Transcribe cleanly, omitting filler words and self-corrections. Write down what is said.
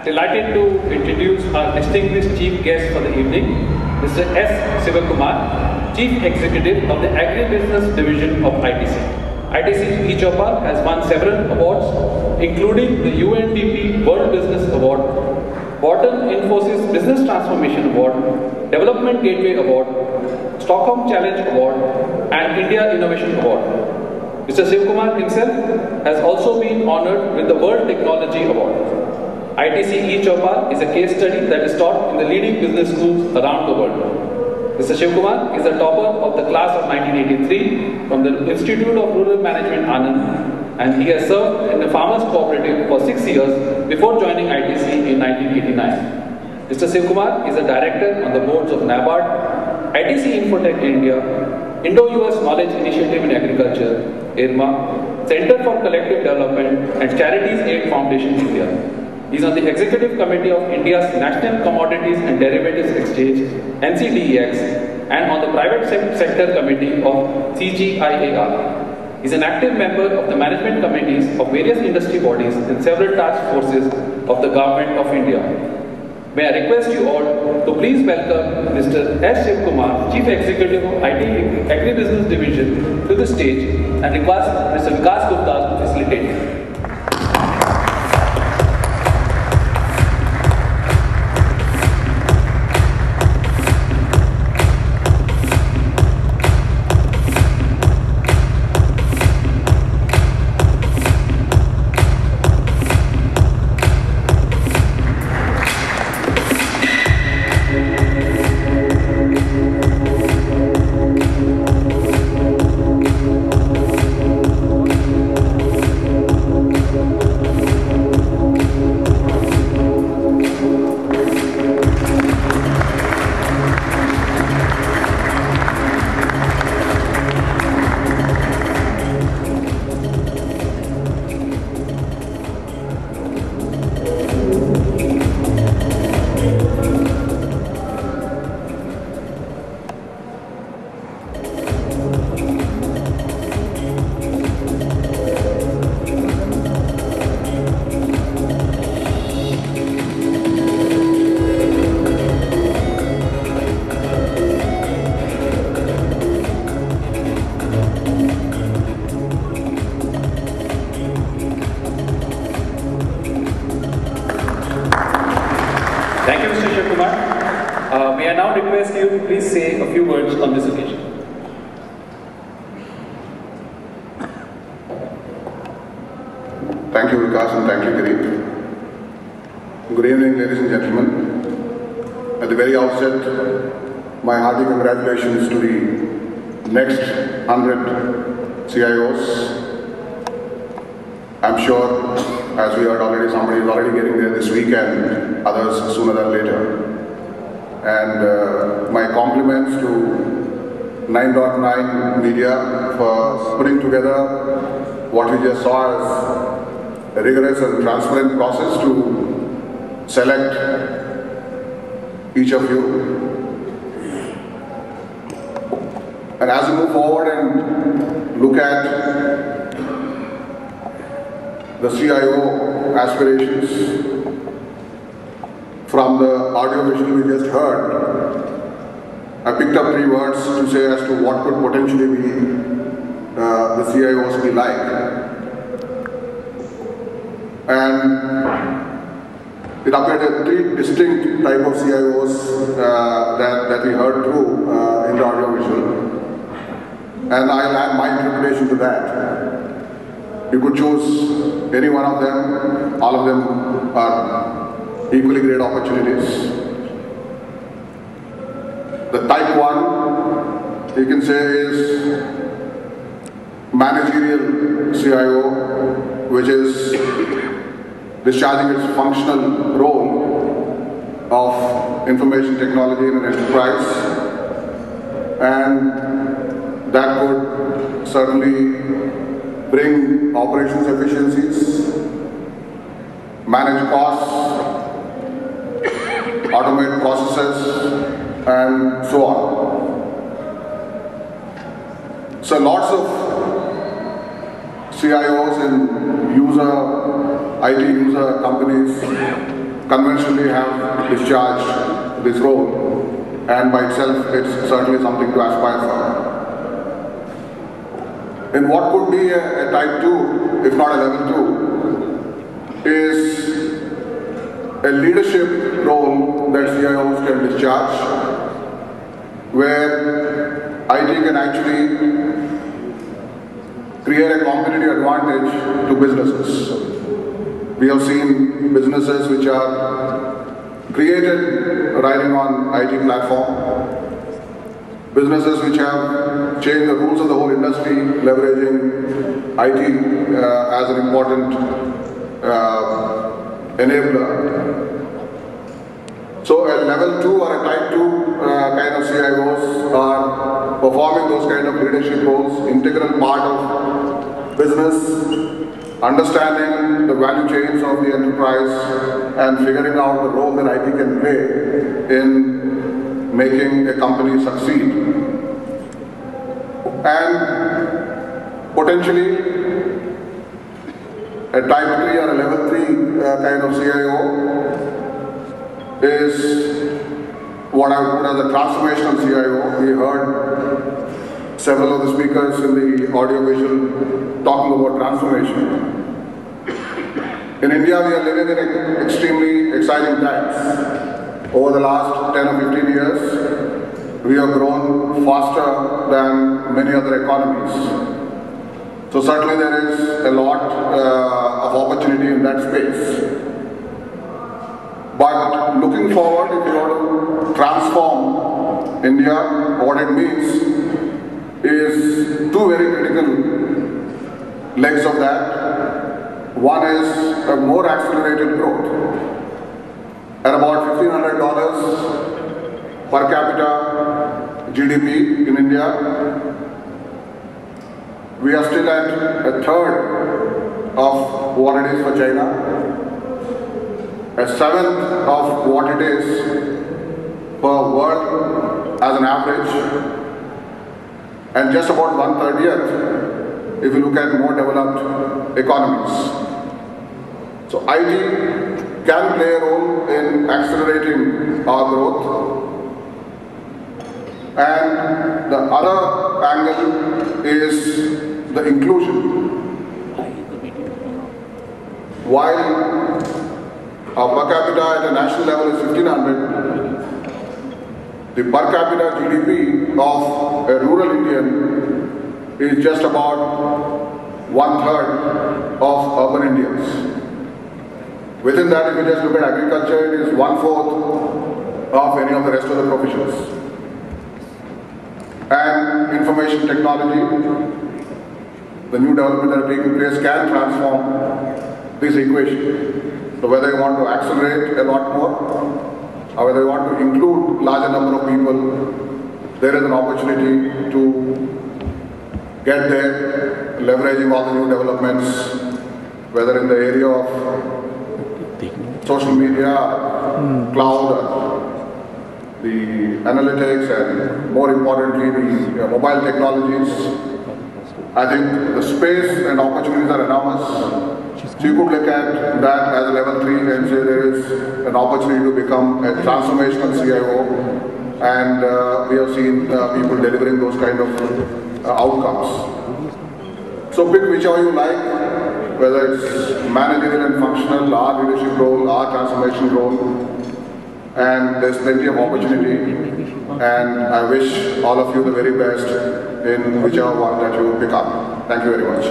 delighted to introduce our distinguished chief guest for the evening, Mr. S.Sivakumar, Chief Executive of the Agri-Business Division of ITC. ITC e-Choupal has won several awards, including the UNDP World Business Award, Wharton Infosys Business Transformation Award, Development Gateway Award, Stockholm Challenge Award, and India Innovation Award. Mr. Sivakumar himself has also been honored with the World Technology Award. ITC e-Choupal is a case study that is taught in the leading business schools around the world. Mr. Sivakumar is a topper of the class of 1983 from the Institute of Rural Management, Anand, and he has served in the Farmers Cooperative for 6 years before joining ITC in 1989. Mr. Sivakumar is a director on the boards of NABARD, ITC Infotech India, Indo-US Knowledge Initiative in Agriculture, IRMA, Center for Collective Development, and Charities Aid Foundation India. He is on the Executive Committee of India's National Commodities and Derivatives Exchange, NCDEX, and on the Private Sector Committee of CGIAR. He is an active member of the management committees of various industry bodies and several task forces of the Government of India. May I request you all to please welcome Mr. S. Sivakumar, Chief Executive of Agri-Business Division, to the stage and request Mr. Vikas Gupta to facilitate. Thank you, Mr. Sivakumar. May I now request you to please say a few words on this occasion. Thank you, Vikas, and thank you, Giri. Good evening, ladies and gentlemen. At the very outset, my hearty congratulations to the next 100 CIOs. I'm sure, as we heard already, somebody is already getting there this week and others sooner than later. And my compliments to 9.9 Media for putting together what we just saw as a rigorous and transparent process to select each of you. And as we move forward and look at the CIO aspirations from the audio visual we just heard, I picked up 3 words to say as to what could potentially be the CIOs be like. And it appeared that 3 distinct type of CIOs that we heard through in the audio visual. And I'll add my interpretation to that. You could choose any one of them. All of them are equally great opportunities. The type 1, you can say, is managerial CIO, which is discharging its functional role of information technology in an enterprise, and that would certainly bring operations efficiencies, manage costs, automate processes, and so on. So lots of CIOs in IT user companies conventionally have discharged this role, and by itself it's certainly something to aspire for. In what could be a type 2, if not a level 2, is a leadership role that CIOs can discharge, where IT can actually create a competitive advantage to businesses. We have seen businesses which are created riding on IT platform, businesses which have changed the rules of the whole industry, leveraging IT as an important enabler. So a level 2 or a type 2 kind of CIOs are performing those kind of leadership roles, integral part of business, understanding the value chains of the enterprise and figuring out the role that IT can play in making a company succeed. And potentially a type 3 or a level 3 kind of CIO is what I would put as a transformational CIO. We heard several of the speakers in the audio-visual talking about transformation. In India, we are living in extremely exciting times. Over the last 10 or 15 years, we have grown faster than many other economies. So certainly there is a lot of opportunity in that space. But looking forward, if you want to transform India, what it means is two very critical legs of that. One is a more accelerated growth. At about $1,500 per capita GDP in India, we are still at a third of what it is for China, a seventh of what it is per world as an average, and just about 1/30th if you look at more developed economies. So IT can play a role in accelerating our growth. And the other angle is the inclusion. While our per capita at a national level is 1,500, the per capita GDP of a rural Indian is just about 1/3 of urban Indians. Within that, if you just look at agriculture, it is 1/4 of any of the rest of the professions. And information technology, the new developments that are taking place can transform this equation. So whether you want to accelerate a lot more, or whether you want to include larger number of people, there is an opportunity to get there, leveraging all the new developments, whether in the area of social media, cloud, the analytics, and more importantly, the mobile technologies. I think the space and opportunities are enormous. So you could look at that as a level 3 and say there is an opportunity to become a transformational CIO, and we have seen people delivering those kind of outcomes. So pick whichever you like, whether it's managerial and functional, our leadership role, our transformation role, and there's plenty of opportunity, and I wish all of you the very best in whichever one that you pick up. Thank you very much.